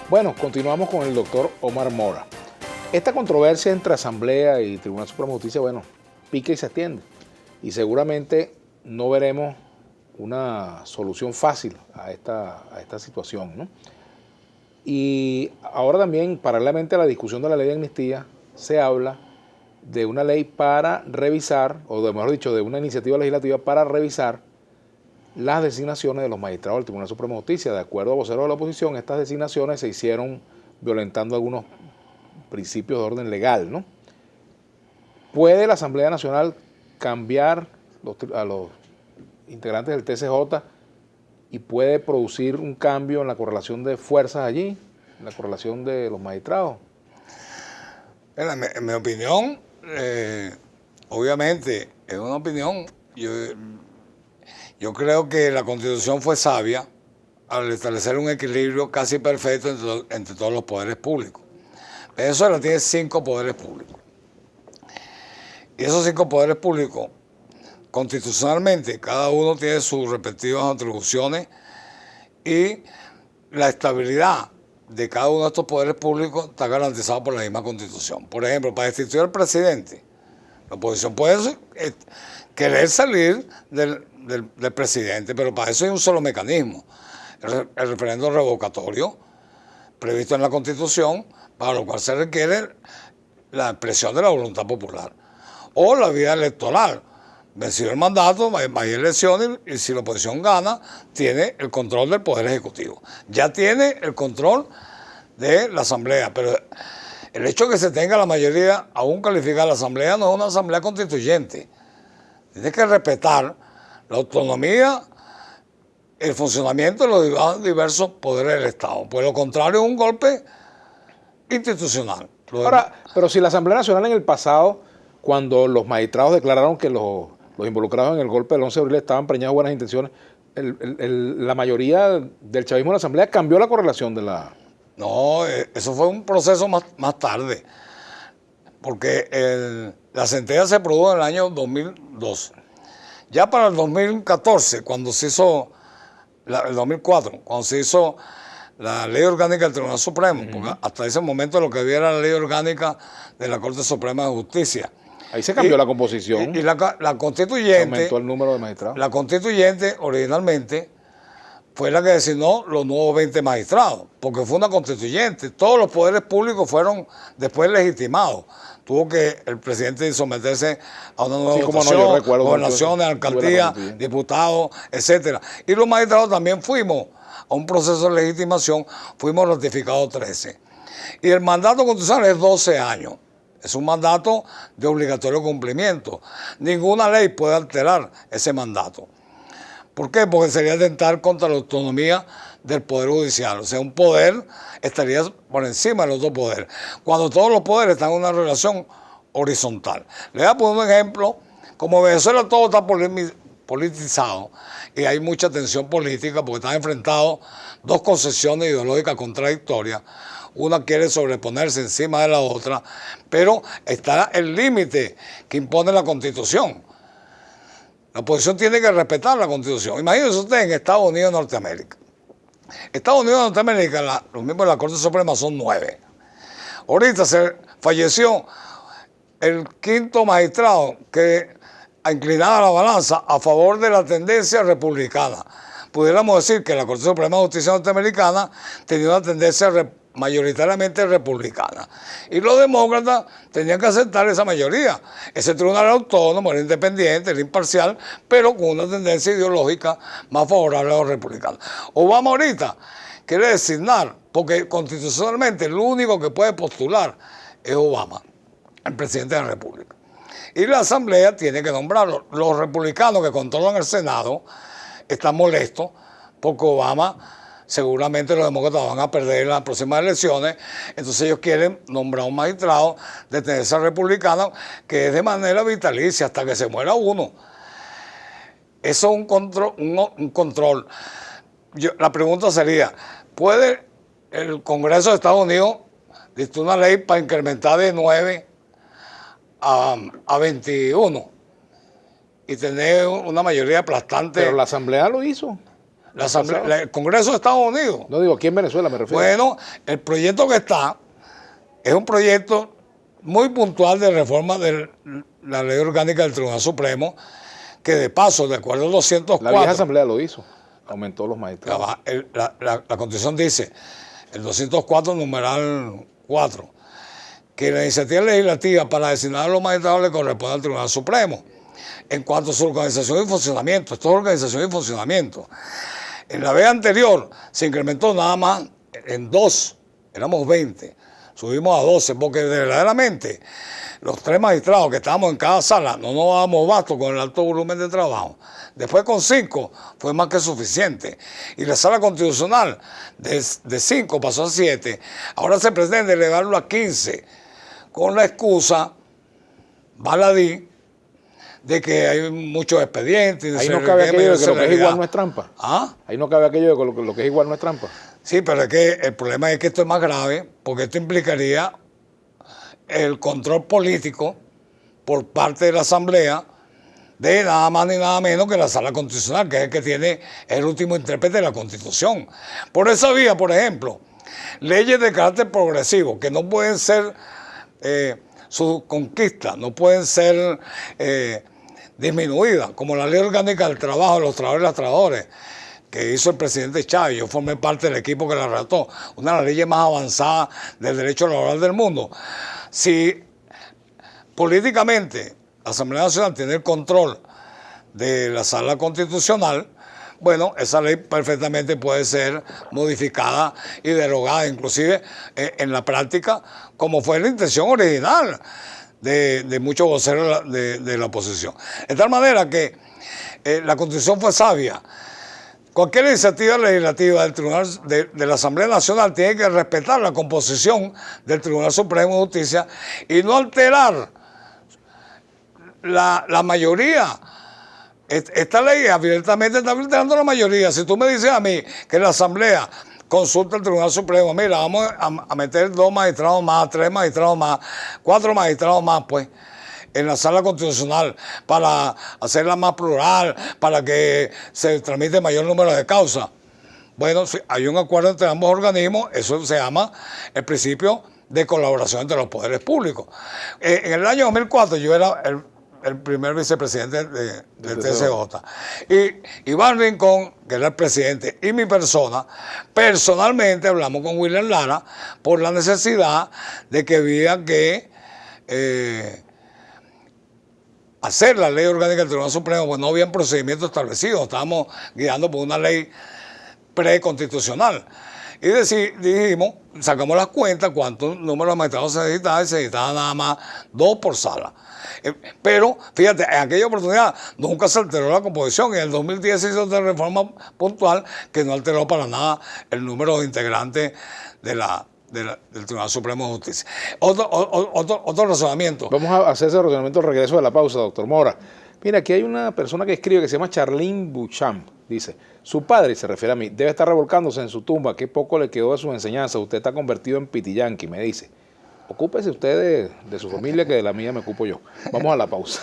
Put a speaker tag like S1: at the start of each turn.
S1: Bueno, continuamos con el doctor Omar Mora. Esta controversia entre Asamblea y Tribunal Supremo de Justicia, bueno, pica y se extiende. Y seguramente no veremos una solución fácil a esta situación, ¿no? Y ahora también, paralelamente a la discusión de la ley de amnistía, se habla de una ley para revisar, o mejor dicho, de una iniciativa legislativa para revisar las designaciones de los magistrados del Tribunal Supremo de Justicia. De acuerdo a voceros de la oposición, estas designaciones se hicieron violentando algunos principios de orden legal, ¿no? ¿Puede la Asamblea Nacional cambiar a los integrantes del TCJ y puede producir un cambio en la correlación de fuerzas allí, en la correlación de los magistrados?
S2: En mi opinión, obviamente, es una opinión. Yo creo que la Constitución fue sabia al establecer un equilibrio casi perfecto entre todos los poderes públicos. Venezuela tiene 5 poderes públicos. Y esos 5 poderes públicos, constitucionalmente, cada uno tiene sus respectivas atribuciones y la estabilidad de cada uno de estos poderes públicos está garantizada por la misma Constitución. Por ejemplo, para destituir al presidente, la oposición puede querer salir del presidente, pero para eso hay un solo mecanismo, el referéndum revocatorio previsto en la Constitución, para lo cual se requiere la expresión de la voluntad popular. O la vía electoral. Vencido el mandato, hay elecciones y si la oposición gana, tiene el control del Poder Ejecutivo. Ya tiene el control de la Asamblea, pero el hecho de que se tenga la mayoría aún calificada la Asamblea no es una Asamblea constituyente. Tiene que respetar la autonomía, el funcionamiento de los diversos poderes del Estado. Por lo contrario, es un golpe institucional.
S1: Ahora, pero si la Asamblea Nacional en el pasado, cuando los magistrados declararon que los involucrados en el golpe del 11 de abril estaban preñados de buenas intenciones, la mayoría del chavismo en la Asamblea cambió la correlación de la...
S2: No, eso fue un proceso más tarde, porque la sentencia se produjo en el año 2002. Ya para el 2014, cuando se hizo, el 2004, cuando se hizo la ley orgánica del Tribunal Supremo, porque hasta ese momento lo que había era la ley orgánica de la Corte Suprema de Justicia.
S1: Ahí se cambió la composición.
S2: Y la constituyente...
S1: Aumentó el número de magistrados.
S2: La constituyente, originalmente, fue la que designó los nuevos 20 magistrados, porque fue una constituyente. Todos los poderes públicos fueron después legitimados. Tuvo que el presidente someterse a una nueva votación, gobernaciones, alcaldías, diputados, etcétera. Y los magistrados también fuimos a un proceso de legitimación, fuimos ratificados 13. Y el mandato constitucional es 12 años. Es un mandato de obligatorio cumplimiento. Ninguna ley puede alterar ese mandato. ¿Por qué? Porque sería atentar contra la autonomía del Poder Judicial. O sea, un poder estaría por encima del otro poder, cuando todos los poderes están en una relación horizontal. Le voy a poner un ejemplo. Como en Venezuela todo está politizado y hay mucha tensión política porque están enfrentados dos concepciones ideológicas contradictorias. Una quiere sobreponerse encima de la otra, pero está el límite que impone la Constitución. La oposición tiene que respetar la Constitución. Imagínense ustedes en Estados Unidos de Norteamérica. Estados Unidos de Norteamérica, los miembros de la Corte Suprema son 9. Ahorita se falleció el 5º magistrado que inclinaba la balanza a favor de la tendencia republicana. Pudiéramos decir que la Corte Suprema de Justicia norteamericana tenía una tendencia mayoritariamente republicana. Y los demócratas tenían que aceptar esa mayoría. Ese tribunal era autónomo, era independiente, era imparcial, pero con una tendencia ideológica más favorable a los republicanos. Obama ahorita quiere designar, porque constitucionalmente el único que puede postular es Obama, el presidente de la República. Y la Asamblea tiene que nombrarlo. Los republicanos que controlan el Senado están molestos porque Obama... Seguramente los demócratas van a perder las próximas elecciones, entonces ellos quieren nombrar un magistrado de tendencia republicana que es de manera vitalicia hasta que se muera uno. Eso es un control. La pregunta sería, ¿puede el Congreso de Estados Unidos dictar una ley para incrementar de 9 a 21 y tener una mayoría aplastante?
S1: Pero la Asamblea lo hizo.
S2: el Congreso de Estados Unidos.
S1: No digo aquí en Venezuela, me refiero.
S2: Bueno, el proyecto que está es un proyecto muy puntual de reforma de la ley orgánica del Tribunal Supremo, que de paso, de acuerdo al 204...
S1: La vieja asamblea lo hizo, aumentó los magistrados.
S2: La Constitución dice, el 204, numeral 4, que la iniciativa legislativa para designar a los magistrados le corresponde al Tribunal Supremo. En cuanto a su organización y funcionamiento, esto es organización y funcionamiento. En la vez anterior se incrementó nada más en 2, éramos 20, subimos a 12, porque verdaderamente los 3 magistrados que estábamos en cada sala no nos dábamos abasto con el alto volumen de trabajo. Después con 5 fue más que suficiente. Y la sala constitucional de 5 pasó a 7. Ahora se pretende elevarlo a 15 con la excusa baladí de que hay muchos expedientes.
S1: Ahí no cabe aquello de que lo que es igual no es trampa.
S2: ¿Ah?
S1: Ahí no cabe aquello de que lo que es igual no es trampa.
S2: Sí, pero es que el problema es que esto es más grave, porque esto implicaría el control político por parte de la Asamblea de nada más ni nada menos que la Sala Constitucional, que es el que tiene el último intérprete de la Constitución. Por esa vía, por ejemplo, leyes de carácter progresivo, que no pueden ser sus conquistas, no pueden ser disminuidas, como la Ley Orgánica del Trabajo de los Trabajadores y las Trabajadoras, que hizo el presidente Chávez. Yo formé parte del equipo que la redactó, una de las leyes más avanzadas del derecho laboral del mundo. Si políticamente la Asamblea Nacional tiene el control de la Sala Constitucional, bueno, esa ley perfectamente puede ser modificada y derogada, inclusive en la práctica, como fue la intención original de muchos voceros de la oposición. De tal manera que la Constitución fue sabia. Cualquier iniciativa legislativa del Tribunal de la Asamblea Nacional tiene que respetar la composición del Tribunal Supremo de Justicia y no alterar la mayoría. Esta ley abiertamente está alterando la mayoría. Si tú me dices a mí que la Asamblea consulta al Tribunal Supremo, mira, vamos a meter 2 magistrados más, 3 magistrados más, 4 magistrados más, pues, en la Sala Constitucional para hacerla más plural, para que se tramite mayor número de causas. Bueno, si hay un acuerdo entre ambos organismos, eso se llama el principio de colaboración entre los poderes públicos. En el año 2004 yo era el primer vicepresidente del TCJ. Y Iván Rincón, que era el presidente, y mi persona, personalmente hablamos con William Lara por la necesidad de que había que hacer la ley orgánica del Tribunal Supremo, pues no había procedimiento establecido, estábamos guiando por una ley preconstitucional. Y dijimos, sacamos las cuentas, cuántos números de magistrados se necesitaban, y se necesitaban nada más 2 por sala. Pero, fíjate, en aquella oportunidad nunca se alteró la composición. En el 2010 se hizo otra reforma puntual que no alteró para nada el número de integrantes del Tribunal Supremo de Justicia. Otro razonamiento.
S1: Vamos a hacer ese razonamiento al regreso de la pausa, doctor Mora. Mira, aquí hay una persona que escribe que se llama Charlene Bouchamp. Dice, su padre, se refiere a mí, debe estar revolcándose en su tumba. Qué poco le quedó de sus enseñanzas. Usted está convertido en pitiyanqui, me dice. Ocúpese usted de su familia, que de la mía me ocupo yo. Vamos a la pausa.